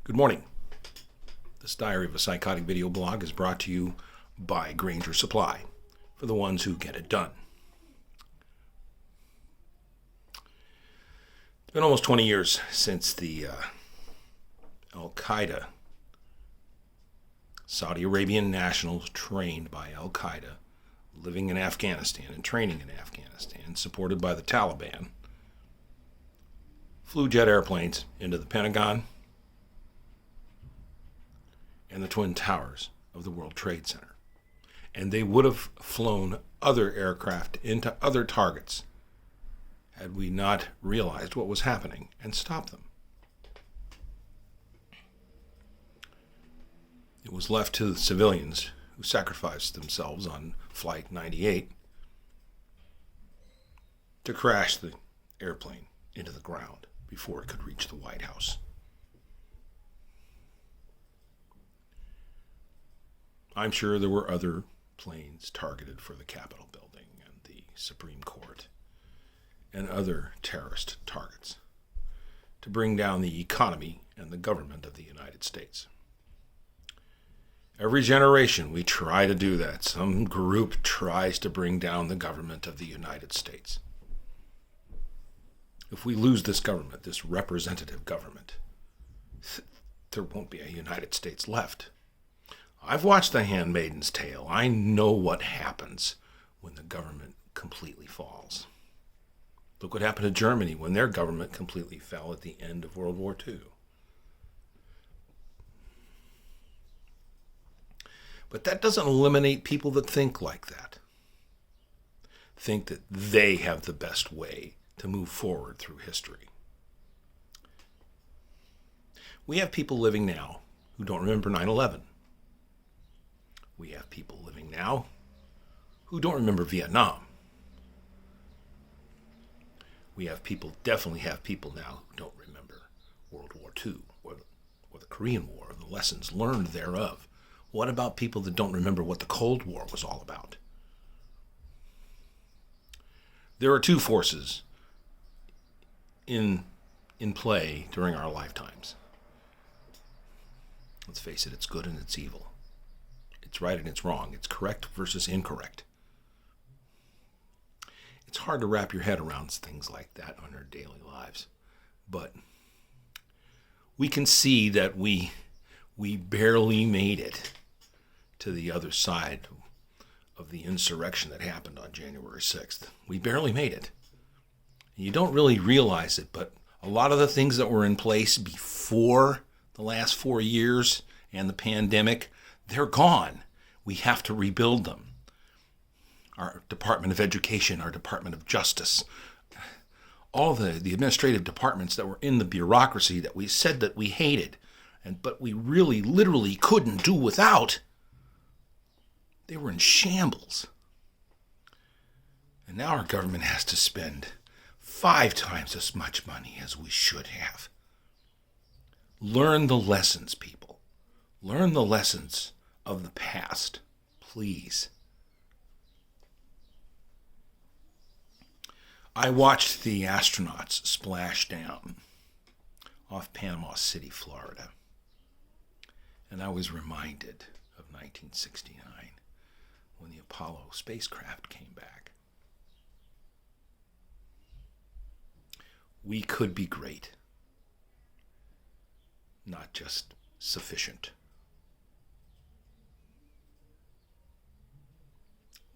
Good morning. This Diary of a Psychotic video blog is brought to you by Granger Supply, for the ones who get it done. It's been almost 20 years since the Al-Qaeda, Saudi Arabian nationals trained by Al-Qaeda, living in Afghanistan and training in Afghanistan, supported by the Taliban, flew jet airplanes into the Pentagon and the Twin Towers of the World Trade Center. And they would have flown other aircraft into other targets had we not realized what was happening and stopped them. It was left to the civilians who sacrificed themselves on Flight 98 to crash the airplane into the ground before it could reach the White House. I'm sure there were other planes targeted for the Capitol building and the Supreme Court and other terrorist targets to bring down the economy and the government of the United States. Every generation we try to do that. Some group tries to bring down the government of the United States. If we lose this government, this representative government, there won't be a United States left. I've watched The Handmaid's Tale. I know what happens when the government completely falls. Look what happened to Germany when their government completely fell at the end of World War II. But that doesn't eliminate people that think like that. Think that they have the best way to move forward through history. We have people living now who don't remember 9/11. We have people living now who don't remember Vietnam. We have definitely have people now who don't remember World War II or the Korean War, and the lessons learned thereof. What about people that don't remember what the Cold War was all about? There are two forces in play during our lifetimes. Let's face it, it's good and it's evil. It's right and it's wrong. It's correct versus incorrect. It's hard to wrap your head around things like that on our daily lives. But we can see that we barely made it to the other side of the insurrection that happened on January 6th. We barely made it. You don't really realize it, but a lot of the things that were in place before the last 4 years and the pandemic, they're gone. We have to rebuild them. Our Department of Education, our Department of Justice, all the administrative departments that were in the bureaucracy that we said that we hated, but we really literally couldn't do without, they were in shambles. And now our government has to spend 5 times as much money as we should have. Learn the lessons, people. Learn the lessons of the past, please. I watched the astronauts splash down off Panama City, Florida, and I was reminded of 1969 when the Apollo spacecraft came back. We could be great, not just sufficient.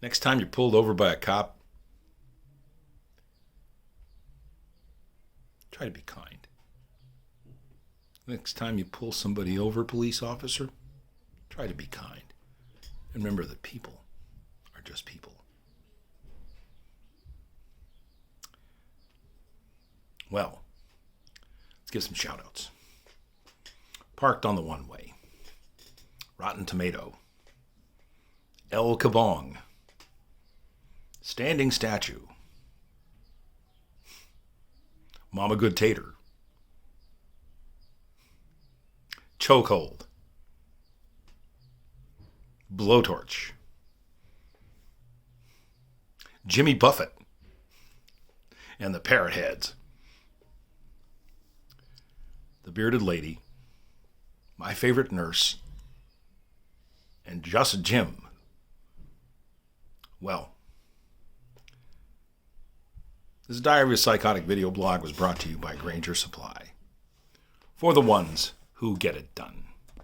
Next time you're pulled over by a cop, try to be kind. Next time you pull somebody over, police officer, try to be kind. And remember that people are just people. Well, let's give some shout-outs. Parked on the One-Way, Rotten Tomato, El Kabong, Standing Statue, Mama Good Tater, Chokehold, Blowtorch, Jimmy Buffett, and the Parrot Heads, the Bearded Lady, My Favorite Nurse, and Just Jim. Well, this Diary of a Psychotic video blog was brought to you by Granger Supply. For the ones who get it done.